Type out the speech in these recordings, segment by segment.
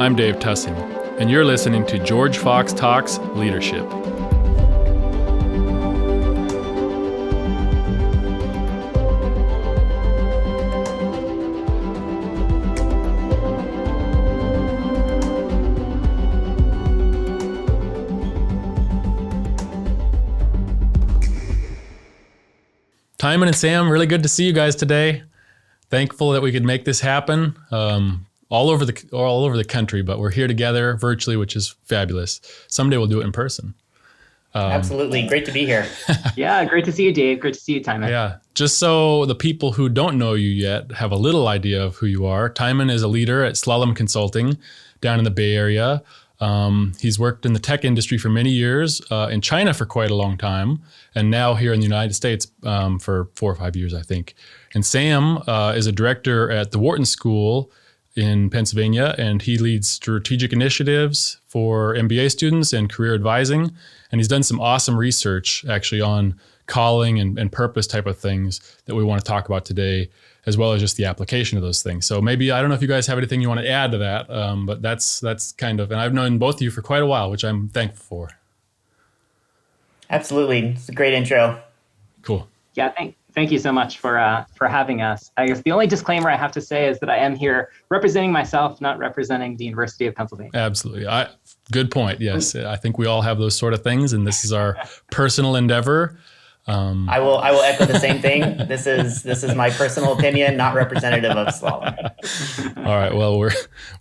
I'm Dave Tussing, and you're listening to George Fox Talks Leadership. Timon and Sam, really good to see you guys today. Thankful that we could make this happen all over the country, but we're here together virtually, which is fabulous. Someday we'll do it in person. Absolutely. Great to be here. Yeah, great to see you, Dave. Great to see you, Timon. Yeah, just so the people who don't know you yet have a little idea of who you are. Timon is a leader at Slalom Consulting down in the Bay Area. He's worked in the tech industry for many years, in China for quite a long time, and now here in the United States for 4 or 5 years, I think. And Sam is a director at the Wharton School in Pennsylvania, and he leads strategic initiatives for MBA students and career advising. And he's done some awesome research actually on calling and purpose type of things that we want to talk about today, as well as just the application of those things. So maybe, I don't know if you guys have anything you want to add to that, but that's kind of, and I've known both of you for quite a while, which I'm thankful for. Absolutely. It's a great intro. Cool. Yeah, thank you so much for having us. I guess the only disclaimer I have to say is that I am here representing myself, not representing the University of Pennsylvania. Absolutely. Good point. Yes, I think we all have those sort of things, and this is our personal endeavor. I will echo the same thing. This is my personal opinion, not representative of slalom. All right. Well,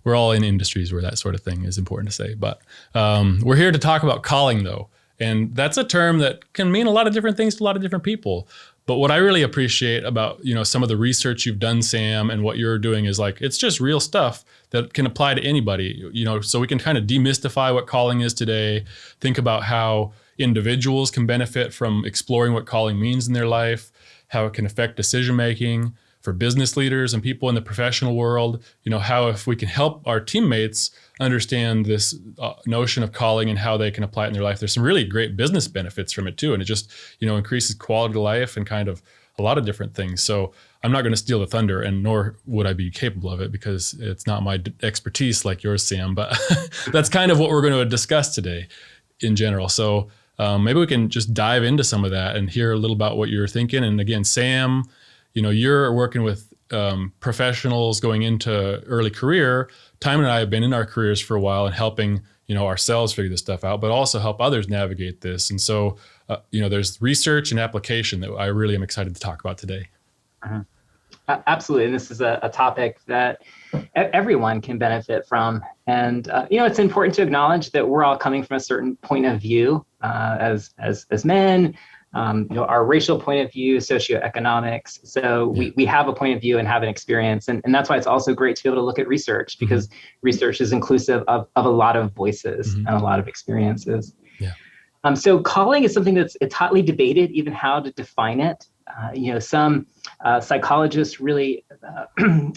we're all in industries where that sort of thing is important to say, but we're here to talk about calling, though, and that's a term that can mean a lot of different things to a lot of different people. But what I really appreciate about some of the research you've done, Sam, and what you're doing is it's just real stuff that can apply to anybody. So we can kind of demystify what calling is today. Think about how individuals can benefit from exploring what calling means in their life, how it can affect decision-making for business leaders and people in the professional world, how if we can help our teammates understand this notion of calling and how they can apply it in their life, there's some really great business benefits from it too. And it just, increases quality of life and kind of a lot of different things. So I'm not going to steal the thunder, and nor would I be capable of it because it's not my expertise like yours, Sam, but that's kind of what we're going to discuss today in general. So maybe we can just dive into some of that and hear a little about what you're thinking. And again, Sam, you're working with professionals going into early career. Timon and I have been in our careers for a while and helping, ourselves figure this stuff out, but also help others navigate this. And so, there's research and application that I really am excited to talk about today. Uh-huh. Absolutely. And this is a topic that everyone can benefit from. And, it's important to acknowledge that we're all coming from a certain point of view as men, our racial point of view, socioeconomics. So we have a point of view and have an experience. And that's why it's also great to be able to look at research, because research is inclusive of a lot of voices and a lot of experiences. Yeah. So calling is something it's hotly debated, even how to define it. Some psychologists really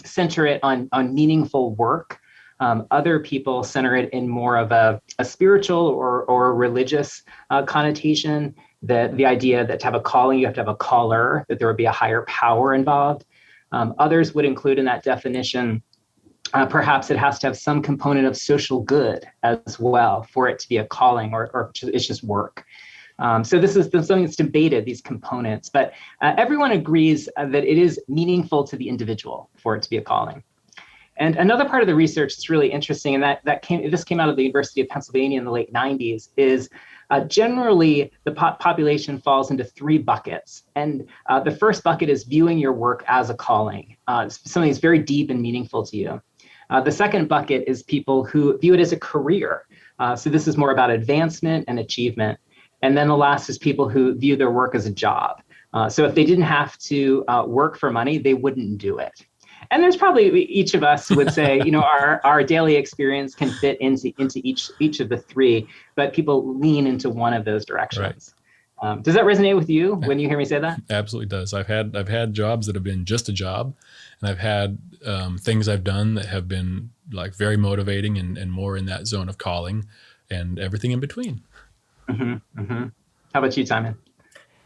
center it on meaningful work. Other people center it in more of a spiritual or a religious connotation. The idea that to have a calling, you have to have a caller, that there would be a higher power involved. Others would include in that definition, perhaps it has to have some component of social good as well for it to be a calling, or it's just work. So this is something that's debated, these components, but everyone agrees that it is meaningful to the individual for it to be a calling. And another part of the research that's really interesting, and this came out of the University of Pennsylvania in the late 90s, is generally the population falls into 3 buckets. And the first bucket is viewing your work as a calling, something that's very deep and meaningful to you. The second bucket is people who view it as a career. So this is more about advancement and achievement. And then the last is people who view their work as a job. So if they didn't have to work for money, they wouldn't do it. And there's probably, each of us would say, our daily experience can fit into each of the 3, but people lean into one of those directions. Right. Does that resonate with you when you hear me say that? Absolutely does. I've had jobs that have been just a job, and I've had things I've done that have been very motivating and more in that zone of calling, and everything in between. Mm-hmm, mm-hmm. How about you, Timon?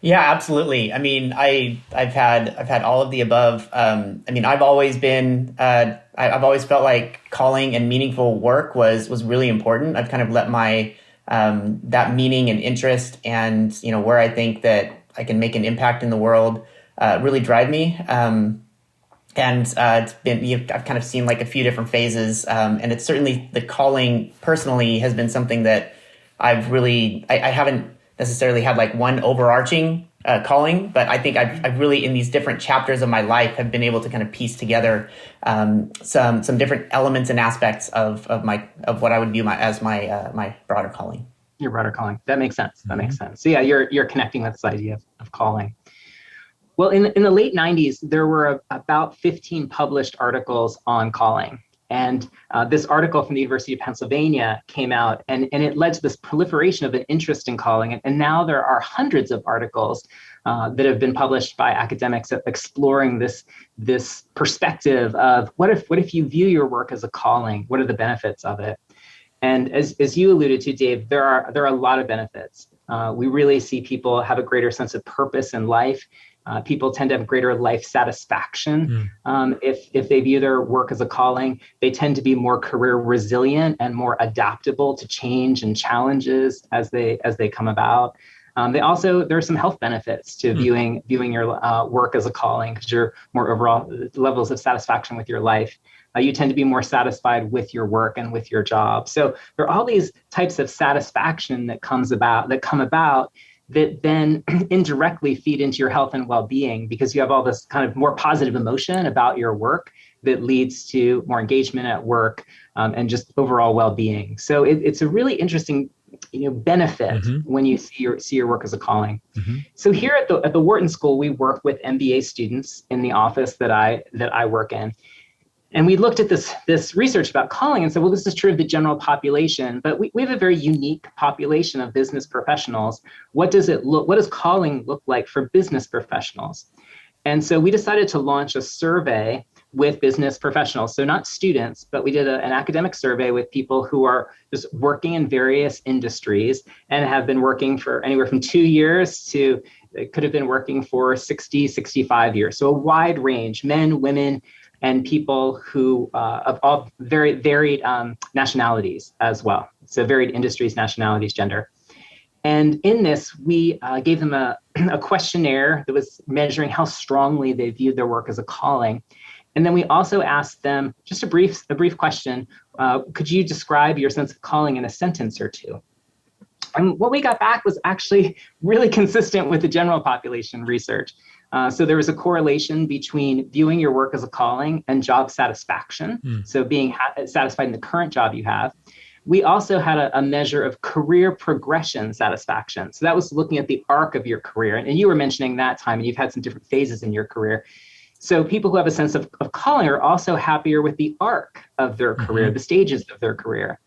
Yeah, absolutely. I mean, I've had all of the above. I mean, I've always felt like calling and meaningful work was really important. I've kind of let my that meaning and interest and where I think that I can make an impact in the world really drive me. And it's been I've kind of seen like a few different phases, and it's certainly the calling personally has been something that I haven't necessarily had like one overarching calling, but I think I've really in these different chapters of my life have been able to kind of piece together some different elements and aspects of what I would view as my broader calling. Your broader calling. That makes sense. That makes sense. So yeah, you're connecting with this idea of calling. Well, in the late 90s, there were about 15 published articles on calling. And this article from the University of Pennsylvania came out, and it led to this proliferation of an interest in calling. And now there are hundreds of articles that have been published by academics exploring this perspective of what if you view your work as a calling? What are the benefits of it? And as you alluded to, Dave, there are a lot of benefits. We really see people have a greater sense of purpose in life. People tend to have greater life satisfaction if they view their work as a calling. They tend to be more career resilient and more adaptable to change and challenges as they come about. There are some health benefits to viewing your work as a calling, because you're more overall levels of satisfaction with your life. You tend to be more satisfied with your work and with your job. So there are all these types of satisfaction that come about that then indirectly feed into your health and well-being, because you have all this kind of more positive emotion about your work that leads to more engagement at work and just overall well-being. So it's a really interesting benefit when you see your work as a calling. So here at the Wharton School, we work with MBA students in the office that I work in. And we looked at this research about calling and said, well, this is true of the general population, but we have a very unique population of business professionals. What does calling look like for business professionals? And so we decided to launch a survey with business professionals. So not students, but we did an academic survey with people who are just working in various industries and have been working for anywhere from 2 years to could have been working for 60, 65 years. So a wide range, men, women, and people who of all very varied nationalities as well. So varied industries, nationalities, gender. And in this, we gave them a questionnaire that was measuring how strongly they viewed their work as a calling. And then we also asked them just a brief question. Could you describe your sense of calling in a sentence or two? And what we got back was actually really consistent with the general population research. So there was a correlation between viewing your work as a calling and job satisfaction. So being satisfied in the current job you have. We also had a measure of career progression satisfaction. So that was looking at the arc of your career. And you were mentioning that time, and you've had some different phases in your career. So people who have a sense of calling are also happier with the arc of their career, the stages of their career.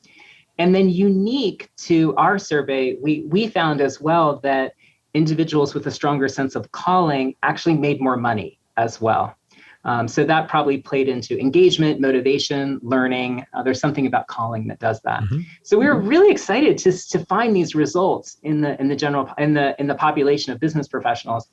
And then unique to our survey, we found as well that individuals with a stronger sense of calling actually made more money as well. So that probably played into engagement, motivation, learning. There's something about calling that does that. So we were really excited to find these results in the population of business professionals.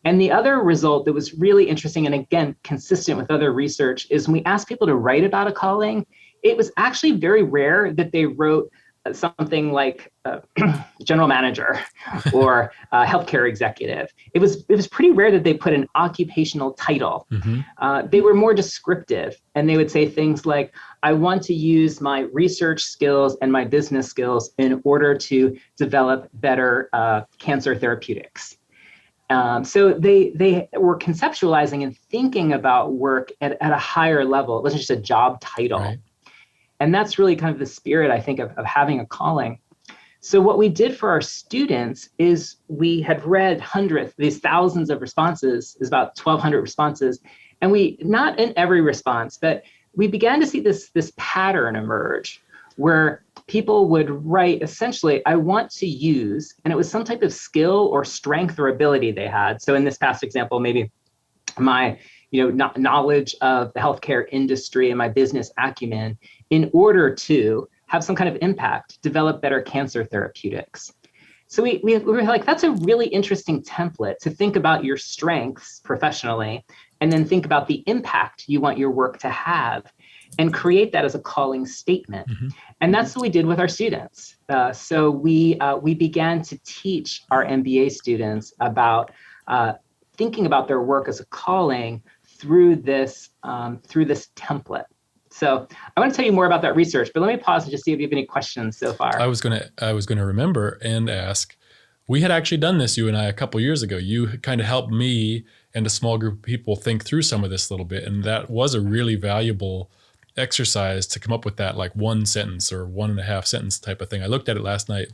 And the other result that was really interesting and again consistent with other research is when we asked people to write about a calling, it was actually very rare that they wrote something like general manager or healthcare executive. It was pretty rare that they put an occupational title. They were more descriptive, and they would say things like, I want to use my research skills and my business skills in order to develop better cancer therapeutics. So they were conceptualizing and thinking about work at a higher level. It wasn't just a job title. Right. And that's really kind of the spirit, I think, of having a calling. So what we did for our students is we had read these thousands of responses, is about 1,200 responses. And we, not in every response, but we began to see this pattern emerge where people would write essentially, I want to use, and it was some type of skill or strength or ability they had. So in this past example, maybe my knowledge of the healthcare industry and my business acumen in order to have some kind of impact, develop better cancer therapeutics. So we were like, that's a really interesting template to think about your strengths professionally, and then think about the impact you want your work to have, and create that as a calling statement. Mm-hmm. And that's what we did with our students. So we began to teach our MBA students about thinking about their work as a calling through this template. So I want to tell you more about that research, but let me pause and just see if you have any questions so far. I was gonna remember and ask. We had actually done this, you and I, a couple years ago. You kind of helped me and a small group of people think through some of this a little bit, and that was a really valuable exercise to come up with that like one sentence or 1.5 sentence type of thing. I looked at it last night.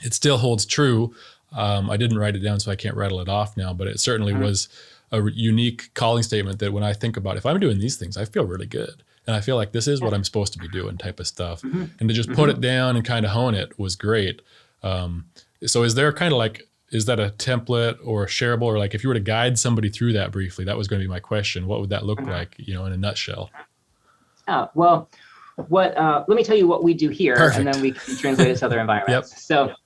It still holds true. I didn't write it down, so I can't rattle it off now, but it certainly was a unique calling statement that when I think about, if I'm doing these things, I feel really good. And I feel like this is what I'm supposed to be doing type of stuff. Mm-hmm. And to just put it down and kind of hone it was great. So is there kind of like, is that a template or shareable, or like if you were to guide somebody through that briefly, that was going to be my question. What would that look like, in a nutshell? Well, let me tell you what we do here. Perfect. And then we can translate it to other environments. Yep.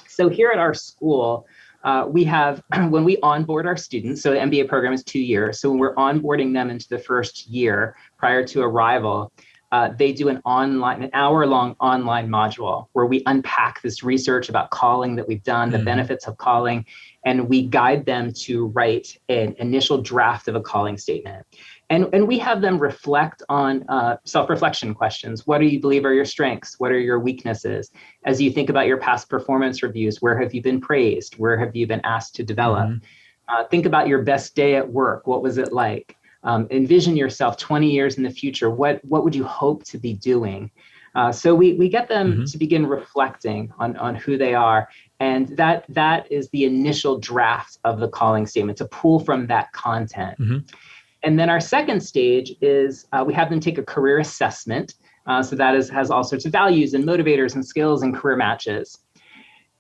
So here at our school, we have, when we onboard our students, so the MBA program is 2 years. So when we're onboarding them into the first year prior to arrival, they do an hour-long online module where we unpack this research about calling that we've done, the benefits of calling, and we guide them to write an initial draft of a calling statement. And we have them reflect on self-reflection questions. What do you believe are your strengths? What are your weaknesses? As you think about your past performance reviews, where have you been praised? Where have you been asked to develop? Think about your best day at work. What was it like? Envision yourself 20 years in the future. What would you hope to be doing? So we get them to begin reflecting on who they are. And that is the initial draft of the calling statement, to pull from that content. And then our second stage is we have them take a career assessment. So that has all sorts of values and motivators and skills and career matches.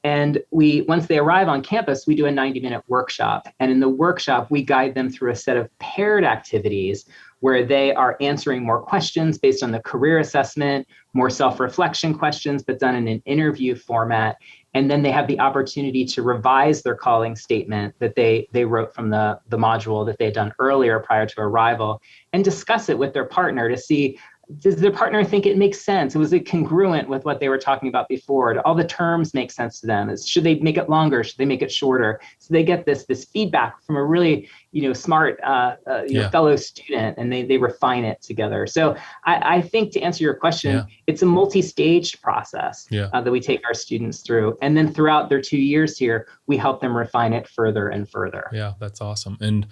And once they arrive on campus, we do a 90-minute workshop. And in the workshop, we guide them through a set of paired activities where they are answering more questions based on the career assessment, more self-reflection questions, but done in an interview format. And then they have the opportunity to revise their calling statement that they wrote from the module that they had done earlier prior to arrival, and discuss it with their partner to see, does their partner think it makes sense? Was it congruent with what they were talking about before? Do all the terms make sense to them? Should they make it longer? Should they make it shorter? So they get this feedback from a really smart fellow student, and they refine it together. So I think, to answer your question, it's a multi-staged process that we take our students through. And then throughout their 2 years here, we help them refine it further and further. Yeah, that's awesome. And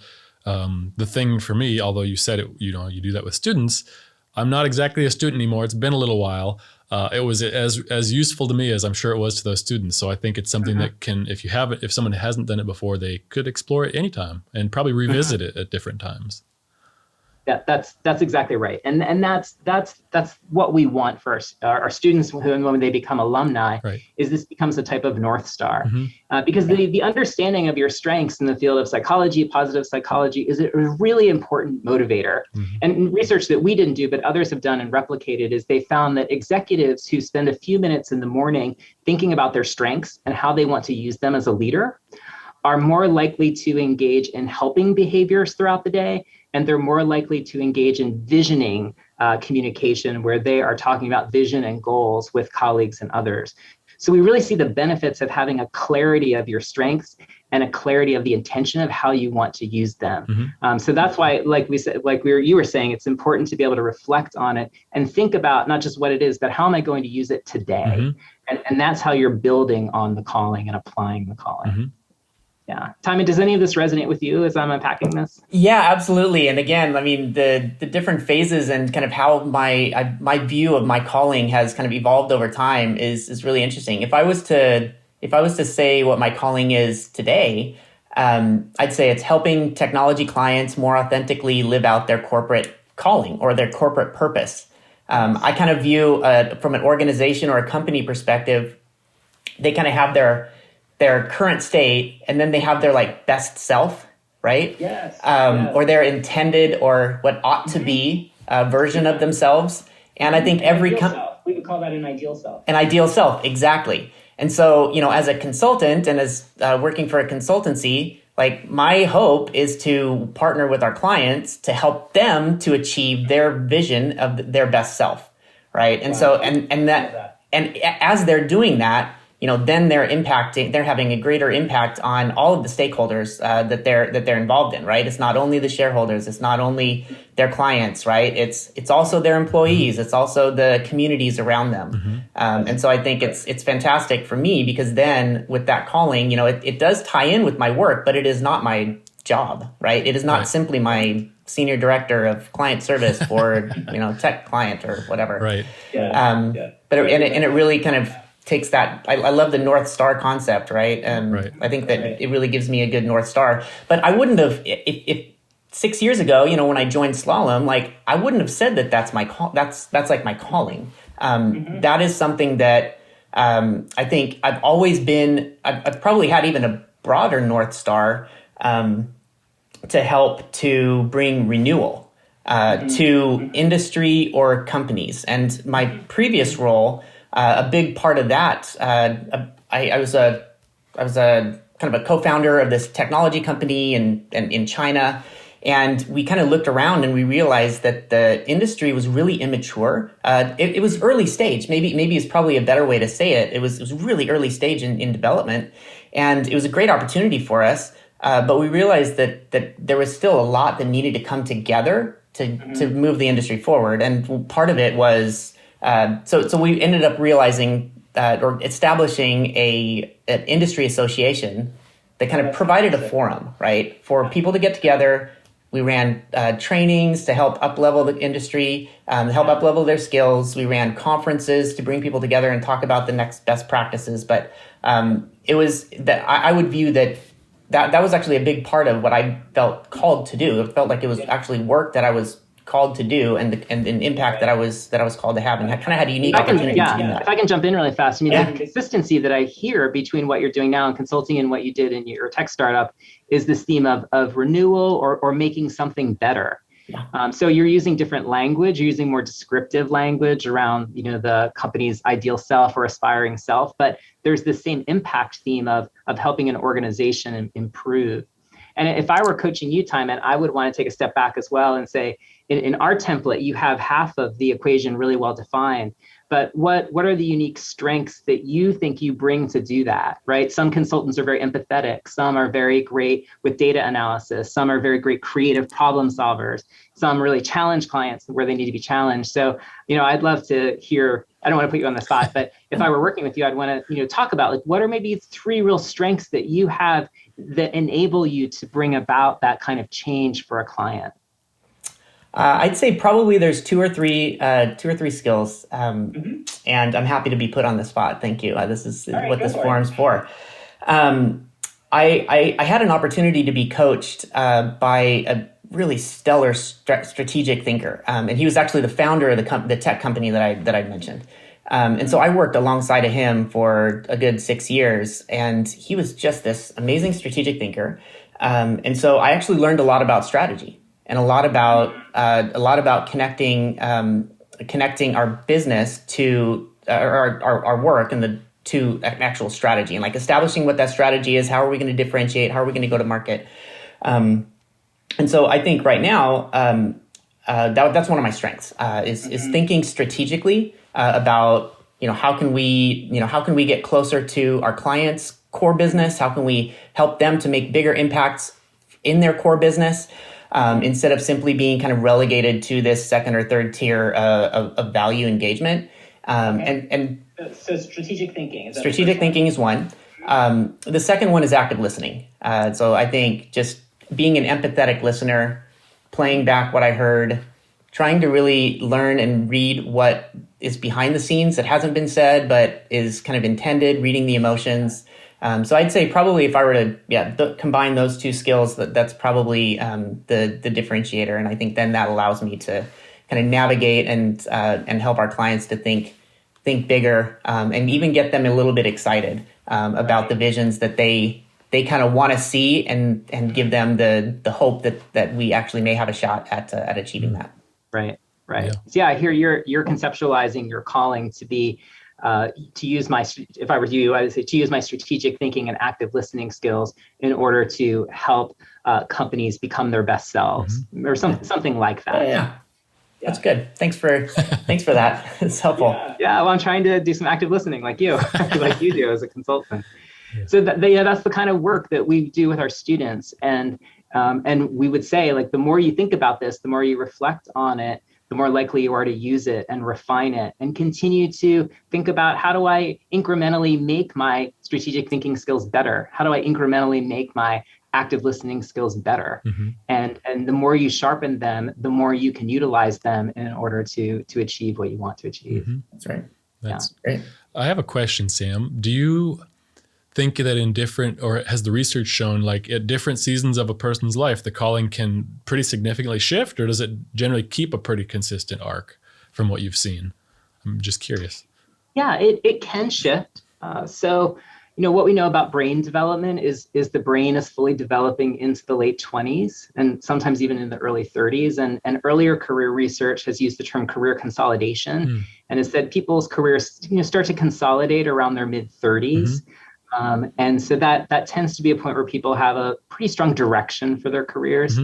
the thing for me, although you said it, you do that with students, I'm not exactly a student anymore. It's been a little while. It was as useful to me as I'm sure it was to those students. So I think it's something that can, if someone hasn't done it before, they could explore it anytime and probably revisit it at different times. Yeah, that's exactly right, and that's what we want for our students when they become alumni. Right. Is this becomes a type of North Star, because the understanding of your strengths in the field of psychology, positive psychology, is a really important motivator. And research that we didn't do, but others have done and replicated, is they found that executives who spend a few minutes in the morning thinking about their strengths and how they want to use them as a leader are more likely to engage in helping behaviors throughout the day. And they're more likely to engage in visioning communication, where they are talking about vision and goals with colleagues and others. So we really see the benefits of having a clarity of your strengths and a clarity of the intention of how you want to use them. So that's why, like we said, you were saying, it's important to be able to reflect on it and think about not just what it is, but how am I going to use it today? And that's how you're building on the calling and applying the calling. Yeah. Timon, does any of this resonate with you as I'm unpacking this? Yeah, absolutely. And again, I mean, the different phases and kind of how my view of my calling has kind of evolved over time is really interesting. If I was to say what my calling is today, I'd say it's helping technology clients more authentically live out their corporate calling or their corporate purpose. I kind of view from an organization or a company perspective, they kind of have their current state, and then they have their best self, right? Yes. Or their intended or what ought to be version of themselves. And I think every we would call that an ideal self. An ideal self, exactly. And so, as a consultant and as working for a consultancy, like my hope is to partner with our clients to help them to achieve their vision of their best self, right? And so, and as they're doing that, then they're having a greater impact on all of the stakeholders that they're involved in, right? It's not only the shareholders, it's not only their clients, right? It's also their employees, it's also the communities around them. And so I think it's fantastic for me because then with that calling, it does tie in with my work, but it is not my job, right? It is not simply my senior director of client service for, tech client or whatever. Right. But it really kind of takes that. I love the North Star concept, right? I think that it really gives me a good North Star. But I wouldn't have, if 6 years ago, when I joined Slalom, like I wouldn't have said that that's my call. That's like my calling. That is something that I think I've always been. I've probably had even a broader North Star to help to bring renewal to industry or companies. And my previous role. A big part of that, I was a kind of a co-founder of this technology company in China, and we kind of looked around and we realized that the industry was really immature. It was early stage. Maybe it's probably a better way to say it. It was really early stage in development, and it was a great opportunity for us. But we realized that there was still a lot that needed to come together to move the industry forward, and part of it was. So we ended up realizing or establishing an industry association that kind of provided a forum, right, for people to get together. We ran trainings to help up-level the industry, help up-level their skills. We ran conferences to bring people together and talk about the next best practices. But it was that I would view that was actually a big part of what I felt called to do. It felt like it was actually work that I was called to do and an impact that I was called to have, and I kind of had a unique opportunity to do that. If I can jump in really fast, the consistency that I hear between what you're doing now in consulting and what you did in your tech startup is this theme of renewal or making something better. So you're using different language, you're using more descriptive language around the company's ideal self or aspiring self, but there's this same impact theme of helping an organization improve. And if I were coaching you, Timon, I would want to take a step back as well and say, in our template, you have half of the equation really well defined. But what are the unique strengths that you think you bring to do that, right? Some consultants are very empathetic. Some are very great with data analysis. Some are very great creative problem solvers. Some really challenge clients where they need to be challenged. So, I'd love to hear, I don't want to put you on the spot, but if I were working with you, I'd want to, talk about like, what are maybe 3 real strengths that you have that enable you to bring about that kind of change for a client? I'd say probably there's two or three skills, and I'm happy to be put on the spot. Thank you. This is what this forum's for. I had an opportunity to be coached by a really stellar strategic thinker, and he was actually the founder of the tech company that I mentioned. And so I worked alongside of him for a good 6 years, and he was just this amazing strategic thinker. And so I actually learned a lot about strategy. And a lot about connecting our business to our work and to an actual strategy, and like establishing what that strategy is. How are we going to differentiate? How are we going to go to market? And so I think right now that's one of my strengths is thinking strategically about how can we get closer to our clients' core business? How can we help them to make bigger impacts in their core business? Instead of simply being kind of relegated to this second or third tier of value engagement. So strategic thinking. Strategic thinking is one. The second one is active listening. So I think just being an empathetic listener, playing back what I heard, trying to really learn and read what is behind the scenes that hasn't been said, but is kind of intended, reading the emotions. So I'd say probably if I were to combine those 2 skills, that's probably the differentiator. And I think then that allows me to kind of navigate and help our clients to think bigger, and even get them a little bit excited about the visions that they kind of want to see, and give them the hope that we actually may have a shot at achieving that. Right. Yeah. So I hear you're conceptualizing your calling to be to use my, if I were you, I would say to use my strategic thinking and active listening skills in order to help companies become their best selves, or something like that. Yeah. That's good. Thanks for that. It's helpful. Yeah. Well, I'm trying to do some active listening like you, like you do as a consultant. So that's the kind of work that we do with our students. And we would say, like, the more you think about this, the more you reflect on it, the more likely you are to use it and refine it and continue to think about, how do I incrementally make my strategic thinking skills better? How do I incrementally make my active listening skills better? And the more you sharpen them, the more you can utilize them in order to achieve what you want to achieve. That's right. That's great. I have a question, Sam. Do you think that in different, or has the research shown, like, at different seasons of a person's life, the calling can pretty significantly shift, or does it generally keep a pretty consistent arc from what you've seen? I'm just curious. Yeah, it can shift. So, what we know about brain development is the brain is fully developing into the late 20s and sometimes even in the early 30s. And earlier career research has used the term career consolidation and has said people's careers start to consolidate around their mid 30s. And so that tends to be a point where people have a pretty strong direction for their careers.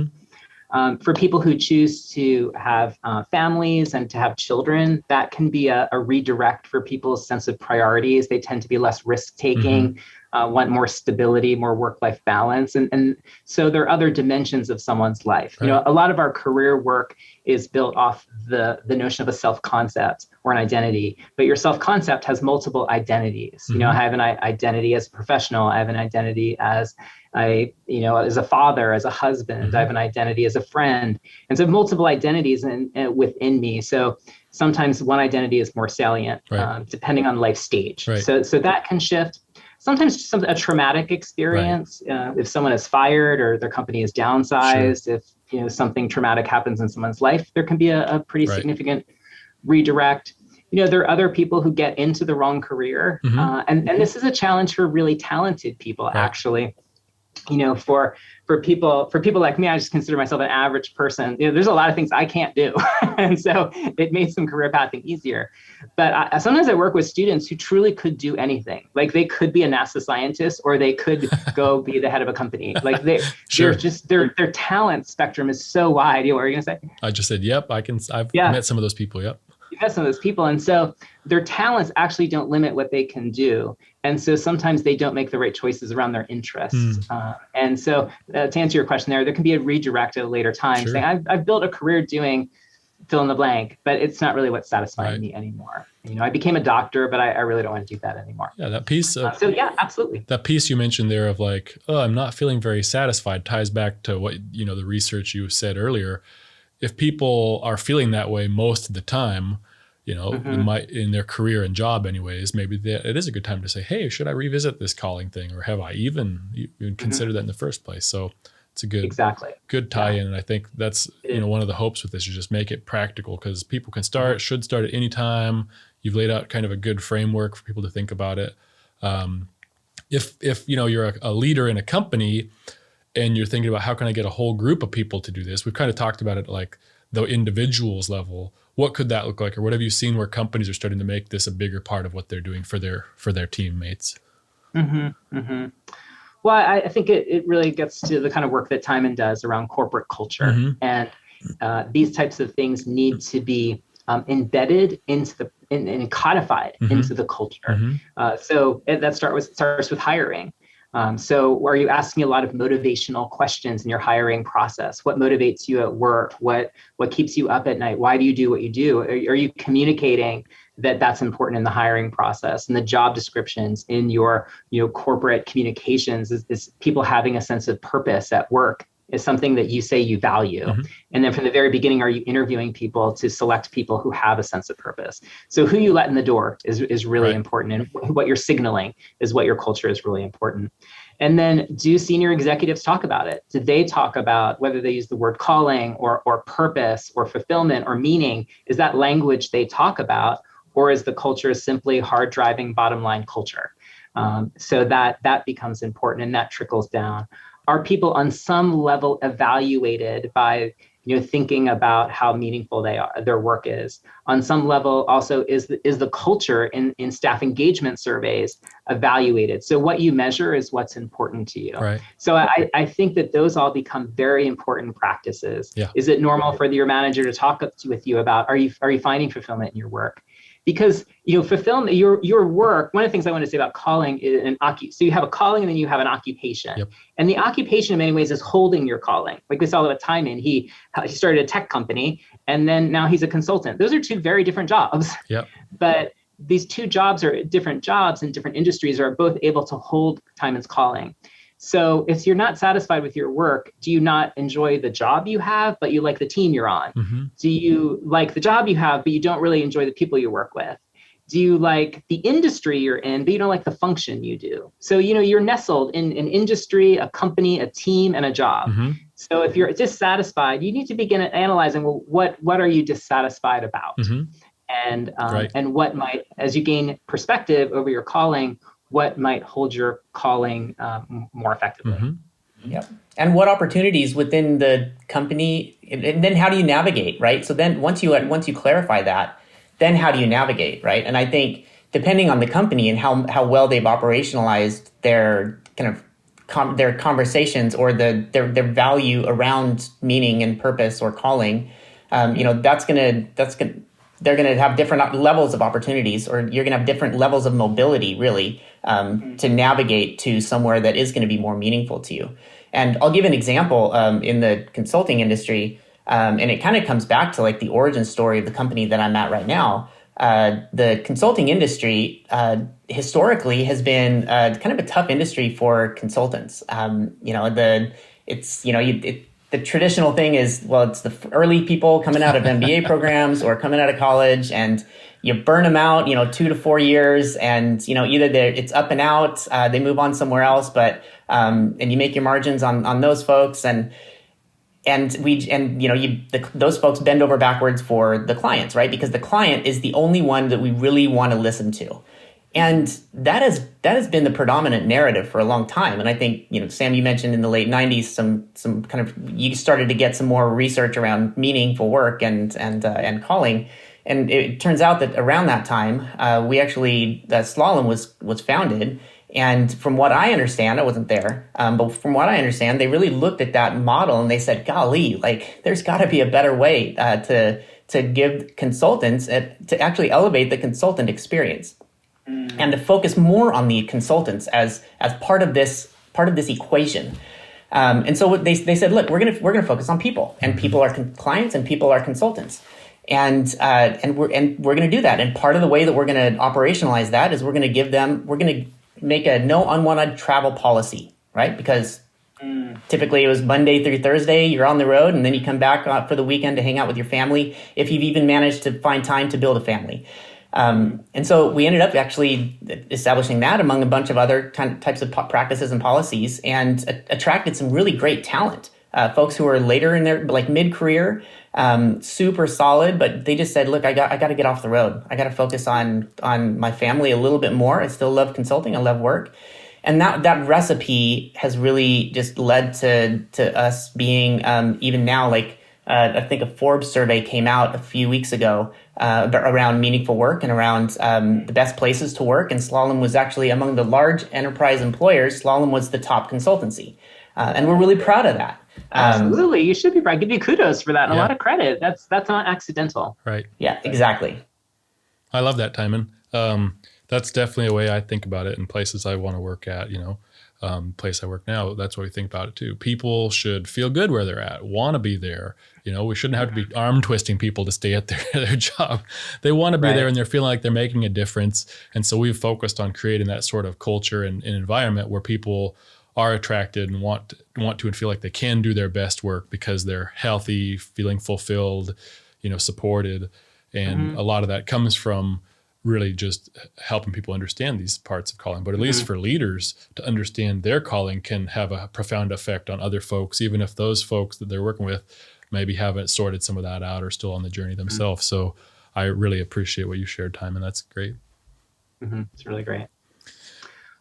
For people who choose to have families and to have children, that can be a redirect for people's sense of priorities. They tend to be less risk-taking, want more stability, more work-life balance. And so there are other dimensions of someone's life. Right. A lot of our career work is built off the notion of a self-concept or an identity, but your self-concept has multiple identities. I have an identity as a professional. I have an identity as as a father, as a husband. I have an identity as a friend. And so multiple identities within me. So sometimes one identity is more salient, depending on life stage. Right. So that can shift. Sometimes a traumatic experience, if someone is fired or their company is downsized, if something traumatic happens in someone's life, there can be a pretty significant redirect. There are other people who get into the wrong career, and this is a challenge for really talented people, actually. For people like me, I just consider myself an average person. There's a lot of things I can't do. And so it made some career pathing easier. But sometimes I work with students who truly could do anything. Like, they could be a NASA scientist, or they could go be the head of a company. Like, they're just, their talent spectrum is so wide. What were you going to say? I just said, yep, I've met some of those people. Yep. You've met some of those people. And so their talents actually don't limit what they can do. And so sometimes they don't make the right choices around their interests. And so to answer your question there can be a redirect at a later time, saying, I've built a career doing fill in the blank, but it's not really what's satisfying me anymore. I became a doctor, but I really don't want to do that anymore. Yeah, that piece. So yeah, absolutely. That piece you mentioned there of like, I'm not feeling very satisfied, ties back to what, the research you said earlier. If people are feeling that way most of the time, in their career and job anyways, maybe it is a good time to say, hey, should I revisit this calling thing? Or have I even considered that in the first place? So it's a good tie in. And I think that's, one of the hopes with this is just make it practical, because people should start at any time. You've laid out kind of a good framework for people to think about it. If you're a leader in a company and you're thinking about how can I get a whole group of people to do this, we've kind of talked about it like the individuals level. What could that look like? Or what have you seen where companies are starting to make this a bigger part of what they're doing for their teammates? Well, I think it really gets to the kind of work that Timon does around corporate culture. And these types of things need to be embedded into and codified into the culture. So that starts with hiring. So are you asking a lot of motivational questions in your hiring process? What motivates you at work? What keeps you up at night? Why do you do what you do? Are you communicating that's important in the hiring process and the job descriptions in your corporate communications? Is people having a sense of purpose at work is something that you say you value. And then from the very beginning, are you interviewing people to select people who have a sense of purpose? So who you let in the door is really important. And what you're signaling is what your culture is really important. And then do senior executives talk about it? Did they talk about whether they use the word calling or purpose or fulfillment or meaning? Is that language they talk about? Or is the culture simply hard driving bottom line culture? So that becomes important and that trickles down. Are people on some level evaluated by thinking about how meaningful their work is. On some level, also is the culture in staff engagement surveys evaluated. So what you measure is what's important to you. Right. So I think that those all become very important practices. Yeah. Is it normal for your manager to talk with you about, are you finding fulfillment in your work? Because fulfillment, your work. One of the things I want to say about calling is so you have a calling and then you have an occupation. Yep. And the occupation in many ways is holding your calling. Like we saw with Timon, he started a tech company and then now he's a consultant. Those are two very different jobs. Yep. But these two jobs are different jobs in different industries are both able to hold Timon's calling. So if you're not satisfied with your work, do you not enjoy the job you have, but you like the team you're on? Mm-hmm. Do you like the job you have, but you don't really enjoy the people you work with? Do you like the industry you're in, but you don't like the function you do? So, you're nestled in an industry, a company, a team, and a job. Mm-hmm. So if you're dissatisfied, you need to begin analyzing, well, what are you dissatisfied about? Mm-hmm. And Right. and what might, as you gain perspective over your calling, what might hold your calling more effectively. Mm-hmm. Yep. And what opportunities within the company, and then how do you navigate, right? So then once you clarify that, then how do you navigate, right? And I think depending on the company and how well they've operationalized their kind of their conversations or their value around meaning and purpose or calling, they're going to have different levels of opportunities, or you're going to have different levels of mobility, really, to navigate to somewhere that is going to be more meaningful to you. And I'll give an example in the consulting industry, and it kind of comes back to like the origin story of the company that I'm at right now. The consulting industry historically has been kind of a tough industry for consultants. The traditional thing is, well, it's the early people coming out of MBA programs or coming out of college, and you burn them out, 2 to 4 years, and either it's up and out, they move on somewhere else, but and you make your margins on those folks, those folks bend over backwards for the clients, right? Because the client is the only one that we really want to listen to. And that has been the predominant narrative for a long time. And I think, Sam, you mentioned in the late 90s, some kind of, you started to get some more research around meaningful work and calling. And it turns out that around that time, Slalom was founded. And from what I understand, I wasn't there, but from what I understand, they really looked at that model and they said, golly, like there's got to be a better way to give consultants, to actually elevate the consultant experience. And to focus more on the consultants as part of this equation. And so they said, look, we're gonna focus on people, and people are clients, and people are consultants, and we're gonna do that. And part of the way that we're gonna operationalize that is we're gonna make a no unwanted travel policy, right? Because typically it was Monday through Thursday, you're on the road, and then you come back for the weekend to hang out with your family, if you've even managed to find time to build a family. And so we ended up actually establishing that among a bunch of other types of practices and policies, and attracted some really great talent, folks who are later in their mid-career, super solid, but they just said, look, I got to get off the road. I got to focus on my family a little bit more. I still love consulting. I love work. And that recipe has really just led to us being, even now, I think a Forbes survey came out a few weeks ago around meaningful work and around the best places to work. And Slalom was actually among the large enterprise employers. Slalom was the top consultancy. And we're really proud of that. Absolutely. You should be proud. Give you kudos for that and a lot of credit. That's not accidental. Right. Yeah, exactly. I love that, Timon. That's definitely a way I think about it in places I want to work at, place I work now. That's what we think about it too. People should feel good where they're at, want to be there. We shouldn't have to be arm twisting people to stay at their job. They want to be there, and they're feeling like they're making a difference. And so we've focused on creating that sort of culture and environment where people are attracted and want to and feel like they can do their best work because they're healthy, feeling fulfilled, supported. And a lot of that comes from really just helping people understand these parts of calling. But at least for leaders to understand their calling can have a profound effect on other folks, even if those folks that they're working with maybe haven't sorted some of that out or still on the journey themselves. So I really appreciate what you shared, Timon. That's great. It's really great.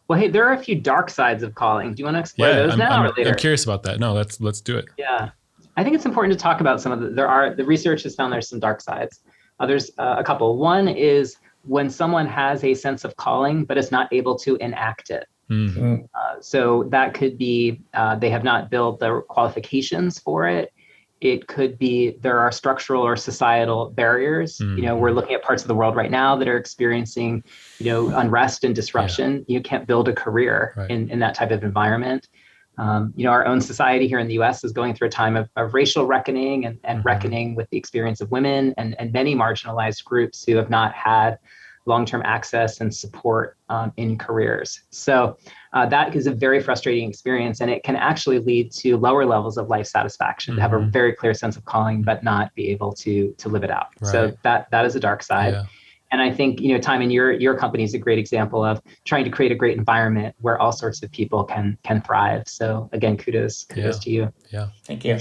Well, hey, there are a few dark sides of calling. Do you want to explore those now or later? I'm curious about that. No, let's do it. Yeah. I think it's important to talk about some of the research has found there's some dark sides. There's a couple. One is when someone has a sense of calling, but is not able to enact it. Mm. So that could be they have not built the qualifications for it. It could be there are structural or societal barriers. We're looking at parts of the world right now that are experiencing, unrest and disruption. You can't build a career in that type of environment. Our own society here in the US is going through a time of racial reckoning and reckoning with the experience of women and many marginalized groups who have not had long-term access and support in careers. So that is a very frustrating experience, and it can actually lead to lower levels of life satisfaction, to have a very clear sense of calling, but not be able to live it out. Right. So that is a dark side. Yeah. And I think, Timon, your company is a great example of trying to create a great environment where all sorts of people can thrive. So again, kudos to you. Yeah. Thank you.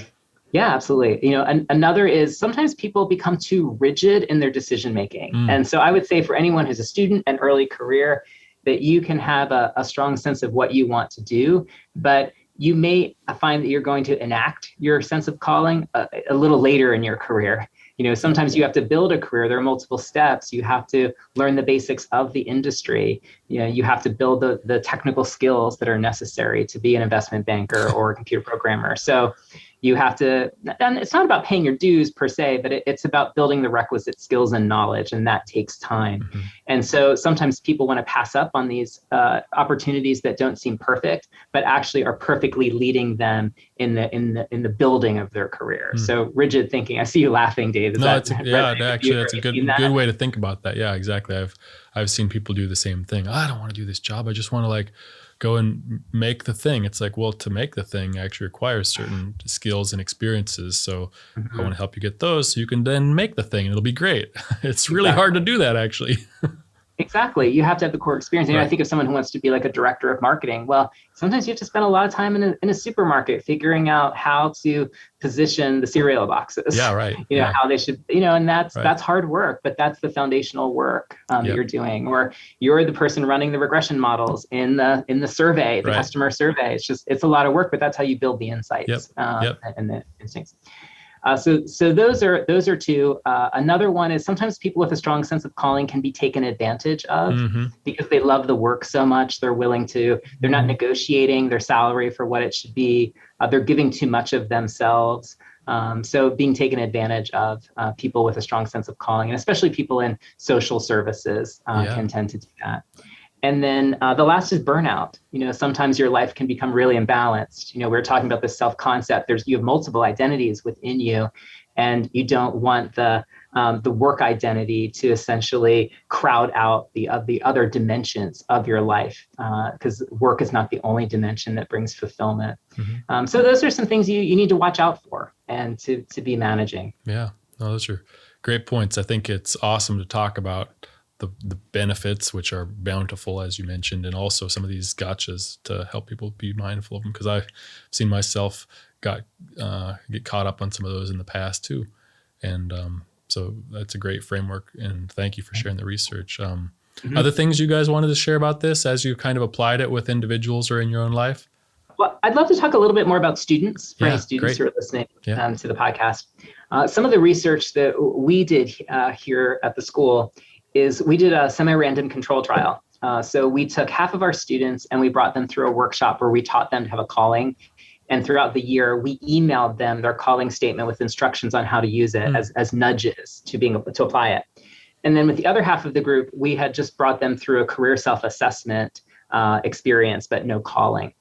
Yeah, absolutely. Another is sometimes people become too rigid in their decision making. And so I would say for anyone who's a student and early career, that you can have a strong sense of what you want to do, but you may find that you're going to enact your sense of calling a little later in your career. Sometimes you have to build a career. There are multiple steps. You have to learn the basics of the industry. You have to build the technical skills that are necessary to be an investment banker or a computer programmer. So you have to, and it's not about paying your dues per se, but it's about building the requisite skills and knowledge, and that takes time. And so sometimes people want to pass up on these opportunities that don't seem perfect, but actually are perfectly leading them in the building of their career. So rigid thinking. I see you laughing, Dave. That's a good way to think about that. Yeah, exactly. I've seen people do the same thing. I don't want to do this job. I just want to go and make the thing. It's like, well, to make the thing actually requires certain skills and experiences. So I want to help you get those so you can then make the thing and it'll be great. It's really hard to do that, actually. Exactly. You have to have the core experience. I think of someone who wants to be like a director of marketing. Well, sometimes you have to spend a lot of time in a supermarket figuring out how to position the cereal boxes. Yeah, right. How they should, and that's hard work, but that's the foundational work that you're doing. Or you're the person running the regression models in the survey, the customer survey. It's a lot of work, but that's how you build the insights and the instincts. So those are two. Another one is sometimes people with a strong sense of calling can be taken advantage of because they love the work so much. They're not negotiating their salary for what it should be. They're giving too much of themselves. So being taken advantage of, people with a strong sense of calling, and especially people in social services can tend to do that. And then the last is burnout. Sometimes your life can become really imbalanced. We were talking about this self-concept. You have multiple identities within you, and you don't want the work identity to essentially crowd out the other dimensions of your life, because work is not the only dimension that brings fulfillment. So those are some things you need to watch out for and to be managing. Yeah, no, those are great points. I think it's awesome to talk about the benefits, which are bountiful, as you mentioned, and also some of these gotchas to help people be mindful of them, because I've seen myself get caught up on some of those in the past too. And so that's a great framework, and thank you for sharing the research. Other things you guys wanted to share about this as you kind of applied it with individuals or in your own life? Well, I'd love to talk a little bit more about students, for any students who are listening to the podcast. Some of the research that we did here at the school is we did a semi-random control trial. So we took half of our students and we brought them through a workshop where we taught them to have a calling. And throughout the year, we emailed them their calling statement with instructions on how to use it as nudges to being able to apply it. And then with the other half of the group, we had just brought them through a career self-assessment experience, but no calling.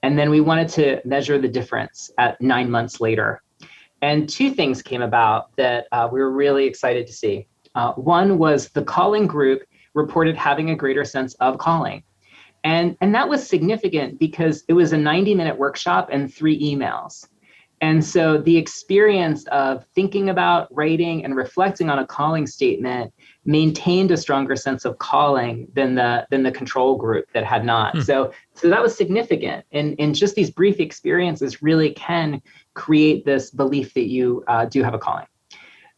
And then we wanted to measure the difference at 9 months later. And two things came about that we were really excited to see. One was the calling group reported having a greater sense of calling. And that was significant because it was a 90-minute workshop and 3 emails. And so the experience of thinking about, writing, and reflecting on a calling statement maintained a stronger sense of calling than the control group that had not. So that was significant. And just these brief experiences really can create this belief that you do have a calling.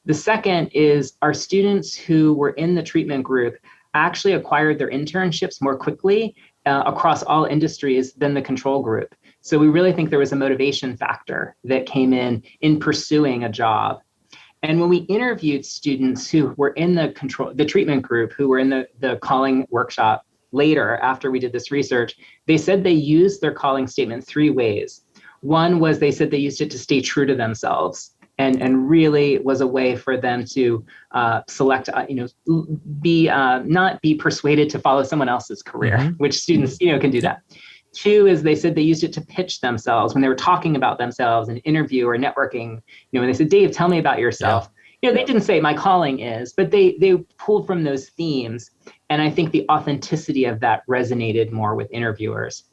The second is our students who were in the treatment group actually acquired their internships more quickly across all industries than the control group. So we really think there was a motivation factor that came in pursuing a job. And when we interviewed students who were in the treatment group, who were in the calling workshop later after we did this research, they said they used their calling statement 3 ways. One was they said they used it to stay true to themselves, and really was a way for them to select, not be persuaded to follow someone else's career, which students, can do that. 2 is they said they used it to pitch themselves when they were talking about themselves in an interview or networking. When they said, Dave, tell me about yourself. Yeah. They didn't say my calling is, but they pulled from those themes. And I think the authenticity of that resonated more with interviewers.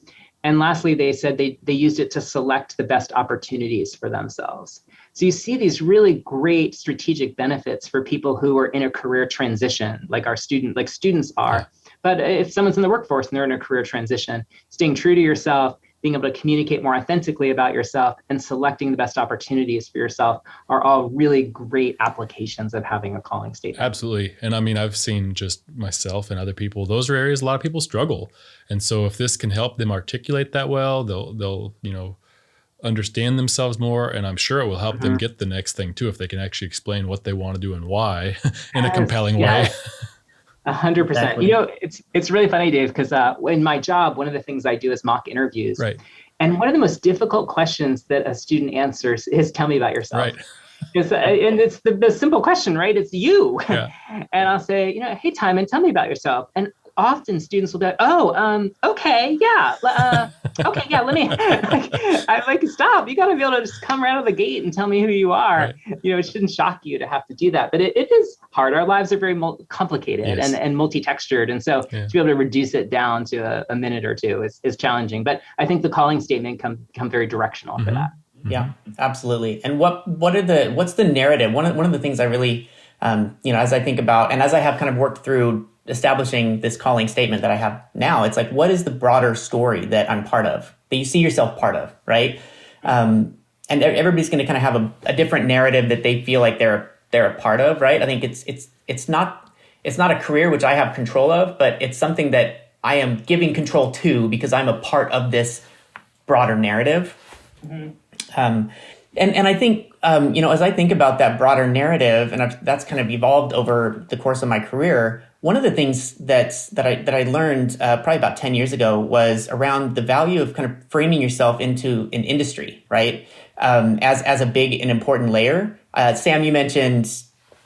And lastly, they said they used it to select the best opportunities for themselves. So you see these really great strategic benefits for people who are in a career transition, like students are. Yeah. But if someone's in the workforce and they're in a career transition, staying true to yourself, being able to communicate more authentically about yourself, and selecting the best opportunities for yourself are all really great applications of having a calling statement. Absolutely. And I mean, I've seen just myself and other people, those are areas a lot of people struggle. And so if this can help them articulate that well, they'll understand themselves more. And I'm sure it will help them get the next thing too, if they can actually explain what they want to do and why in a compelling way. 100%. Exactly. It's really funny, Dave, because in my job, one of the things I do is mock interviews. Right. And one of the most difficult questions that a student answers is, tell me about yourself. Right. And it's the simple question, right? It's you. Yeah. And I'll say, hey, Timon, tell me about yourself. And often students will be like, okay, yeah. Okay, yeah, let me, I'm like, stop. You got to be able to just come right out of the gate and tell me who you are. Right. It shouldn't shock you to have to do that. But it is hard. Our lives are very complicated and multi-textured. And so to be able to reduce it down to a minute or two is challenging. But I think the calling statement can become very directional for that. Yeah, absolutely. And what's the narrative? One of the things I really, as I think about, and as I have kind of worked through establishing this calling statement that I have now, it's like, what is the broader story that I'm part of, that you see yourself part of, right? And everybody's going to kind of have a different narrative that they feel like they're a part of, right? I think it's not a career which I have control of, but it's something that I am giving control to because I'm a part of this broader narrative. And I think, as I think about that broader narrative, and that's kind of evolved over the course of my career, one of the things that I learned probably about 10 years ago was around the value of kind of framing yourself into an industry, right? As a big and important layer. Sam, you mentioned,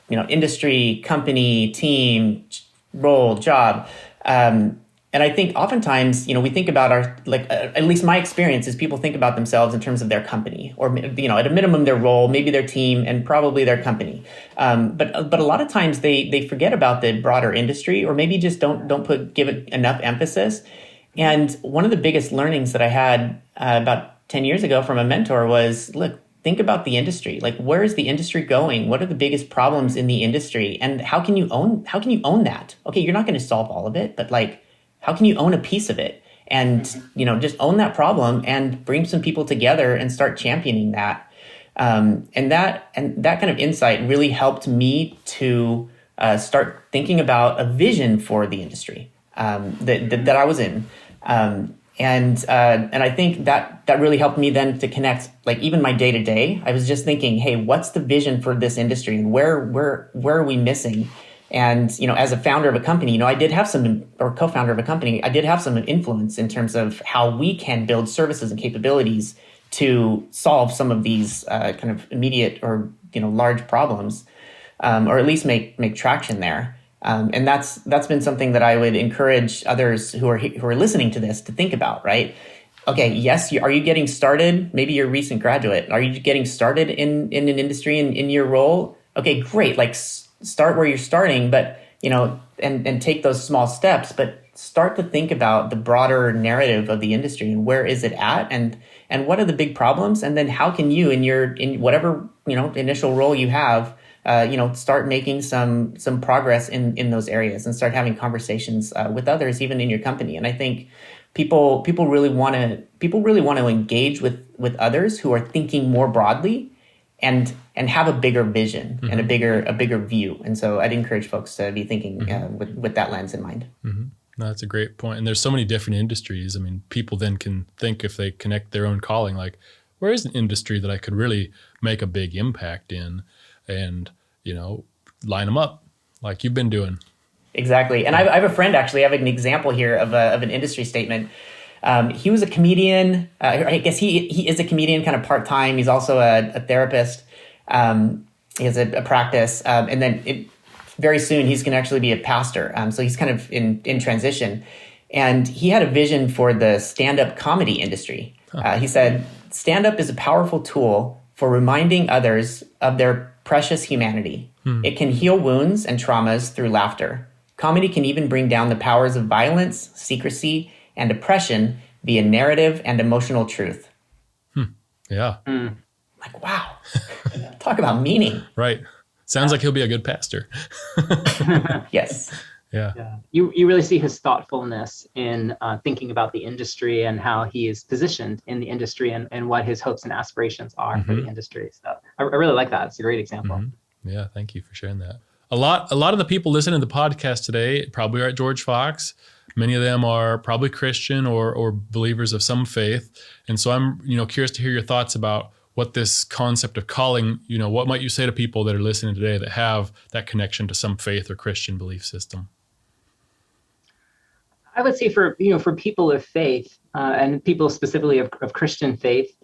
industry, company, team, role, job. And I think oftentimes, we think about at least my experience is people think about themselves in terms of their company or, at a minimum, their role, maybe their team, and probably their company. But a lot of times they forget about the broader industry, or maybe just don't give it enough emphasis. And one of the biggest learnings that I had about 10 years ago from a mentor was, look, think about the industry. Like, where is the industry going? What are the biggest problems in the industry? And how can you own that? Okay, you're not going to solve all of it, but how can you own a piece of it and, just own that problem and bring some people together and start championing that? And that kind of insight really helped me to start thinking about a vision for the industry that I was in. And I think that really helped me then to connect, even my day to day. I was just thinking, hey, what's the vision for this industry, and where are we missing? And, as a founder of a company, I did have or co-founder of a company, I did have some influence in terms of how we can build services and capabilities to solve some of these kind of immediate or, large problems, or at least make traction there. And that's been something that I would encourage others who are listening to this to think about, right? Okay, yes, are you getting started? Maybe you're a recent graduate. Are you getting started in an industry in your role? Okay, great. Start where you're starting, but, and take those small steps, but start to think about the broader narrative of the industry and where is it at, and what are the big problems, and then how can you in whatever initial role you have, start making some progress in those areas and start having conversations with others, even in your company. And I think people really want to engage with others who are thinking more broadly and have a bigger vision and a bigger view. And so I'd encourage folks to be thinking with that lens in mind. Mm-hmm. No, that's a great point. And there's so many different industries. I mean, people then can think, if they connect their own calling, like, where is an industry that I could really make a big impact in, and, line them up like you've been doing. Exactly. And I have a friend, actually, I have an example here of an industry statement. He was a comedian. I guess he is a comedian kind of part-time. He's also a therapist. He has a practice. And then very soon he's going to actually be a pastor. So he's kind of in transition. And he had a vision for the stand-up comedy industry. He said, stand-up is a powerful tool for reminding others of their precious humanity. It can heal wounds and traumas through laughter. Comedy can even bring down the powers of violence, secrecy, and oppression via narrative and emotional truth. Yeah. Like, wow. Talk about meaning. Right. Sounds like he'll be a good pastor. Yes. Yeah. You really see his thoughtfulness in thinking about the industry and how he is positioned in the industry and what his hopes and aspirations are for the industry. So I really like that. It's a great example. Yeah. Thank you for sharing that. A lot of the people listening to the podcast today probably are at George Fox. Many of them are probably Christian or believers of some faith. And so I'm, curious to hear your thoughts about what this concept of calling, what might you say to people that are listening today that have that connection to some faith or Christian belief system? I would say for people of faith and people specifically of Christian faith,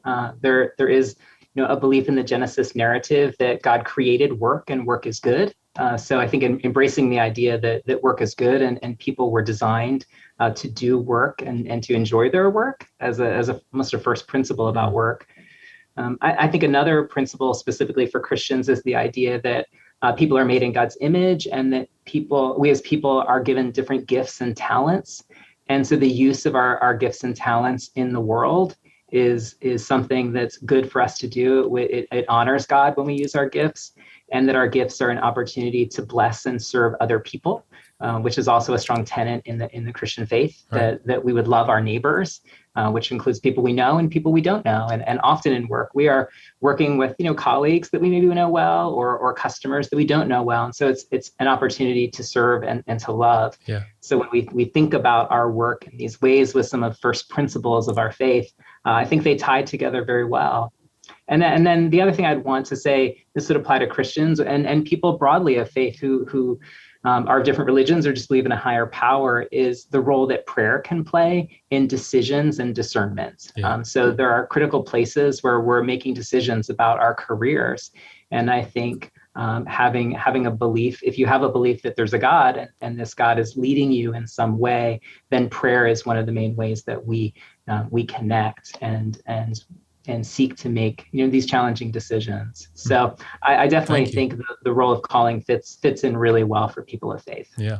there is a belief in the Genesis narrative that God created work and work is good. So I think embracing the idea that work is good and people were designed to do work and to enjoy their work as almost a first principle about work. I think another principle specifically for Christians is the idea that people are made in God's image and that we as people are given different gifts and talents. And so the use of our gifts and talents in the world is something that's good for us to do. It honors God when we use our gifts, and that our gifts are an opportunity to bless and serve other people, which is also a strong tenet in the Christian faith, right. that we would love our neighbors, which includes people we know and people we don't know. And often in work, we are working with colleagues that we maybe know well or customers that we don't know well. And so it's an opportunity to serve and to love. Yeah. So when we think about our work in these ways with some of the first principles of our faith, I think they tie together very well. And then the other thing I'd want to say, this would apply to Christians and people broadly of faith who are of different religions or just believe in a higher power, is the role that prayer can play in decisions and discernment. Yeah. So there are critical places where we're making decisions about our careers. And I think having a belief, if you have a belief that there's a God and this God is leading you in some way, then prayer is one of the main ways that we connect and seek to make these challenging decisions. So I definitely think the role of calling fits in really well for people of faith. Yeah.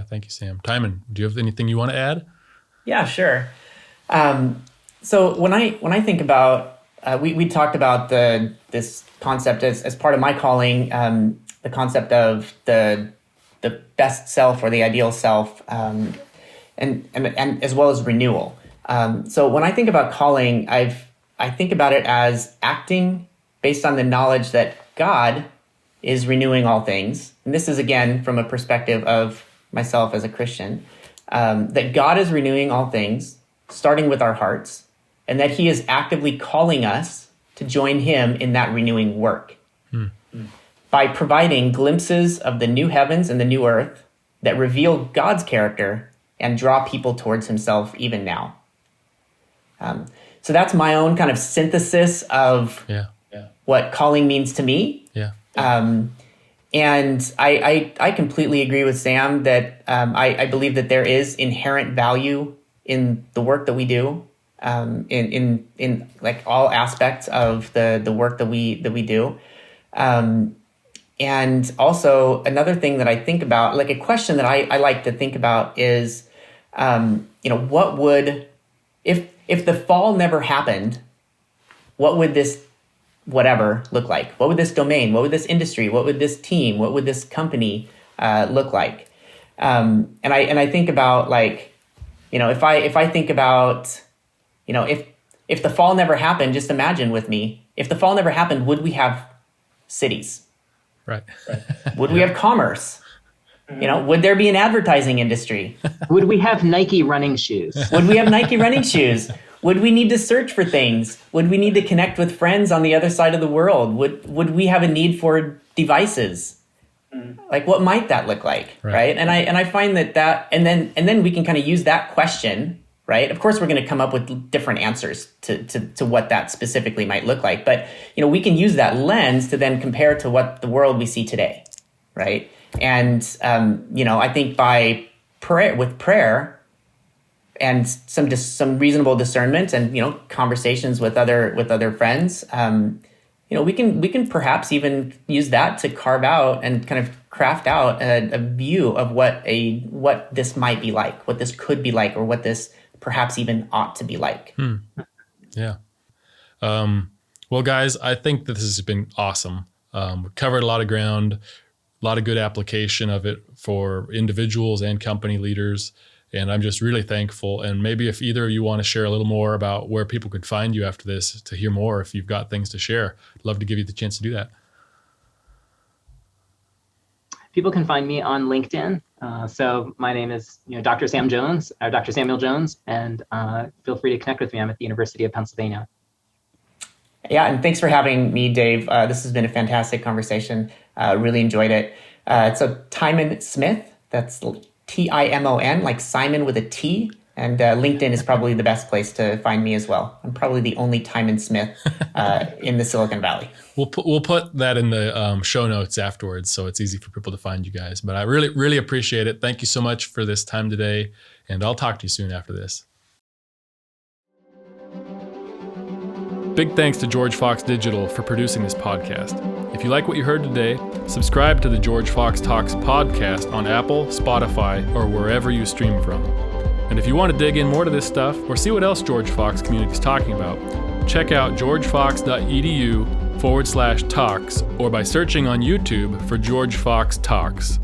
Thank you, Sam. Timon, do you have anything you want to add? Yeah, sure. So when I think about, we talked about this concept as part of my calling, the concept of the best self or the ideal self, and as well as renewal. So when I think about calling, I think about it as acting based on the knowledge that God is renewing all things. And this is, again, from a perspective of myself as a Christian, that God is renewing all things, starting with our hearts, and that he is actively calling us to join him in that renewing work by providing glimpses of the new heavens and the new earth that reveal God's character and draw people towards himself even now. So that's my own kind of synthesis of what calling means to me. Yeah. And I completely agree with Sam that I believe that there is inherent value in the work that we do, in like all aspects of the work that we do. And also another thing that I think about, like a question that I like to think about is, what would, if the fall never happened, what would this whatever look like? What would this domain, what would this industry, what would this team, what would this company look like? And I think about like, if I think about, if the fall never happened, just imagine with me, if the fall never happened, would we have cities? Right. Would we have commerce? You know, would there be an advertising industry? Would we have Nike running shoes? Would we have Nike running shoes? Would we need to search for things? Would we need to connect with friends on the other side of the world? Would we have a need for devices? Like, what might that look like, right? And I find that and then we can kind of use that question, right? Of course, we're going to come up with different answers to what that specifically might look like, but you know, we can use that lens to then compare to what the world we see today, right? And you know, I think with prayer and some reasonable discernment and, you know, conversations with other friends, you know, we can perhaps even use that to carve out and kind of craft out a view of what this might be like, what this could be like, or what this perhaps even ought to be like. Yeah. Well, guys, I think that this has been awesome. We covered a lot of ground, a lot of good application of it for individuals and company leaders. And I'm just really thankful. And maybe if either of you want to share a little more about where people could find you after this to hear more, if you've got things to share, I'd love to give you the chance to do that. People can find me on LinkedIn. So my name is, you know, Dr. Samuel Jones, and feel free to connect with me. I'm at the University of Pennsylvania. Yeah, and thanks for having me, Dave. This has been a fantastic conversation. Really enjoyed it. So Timon Smith, that's Timon, like Simon with a T. And LinkedIn is probably the best place to find me as well. I'm probably the only Timon Smith in the Silicon Valley. We'll put that in the show notes afterwards, so it's easy for people to find you guys. But I really, really appreciate it. Thank you so much for this time today, and I'll talk to you soon after this. Big thanks to George Fox Digital for producing this podcast. If you like what you heard today, subscribe to the George Fox Talks podcast on Apple, Spotify, or wherever you stream from. And if you want to dig in more to this stuff or see what else George Fox community is talking about, check out georgefox.edu/talks or by searching on YouTube for George Fox Talks.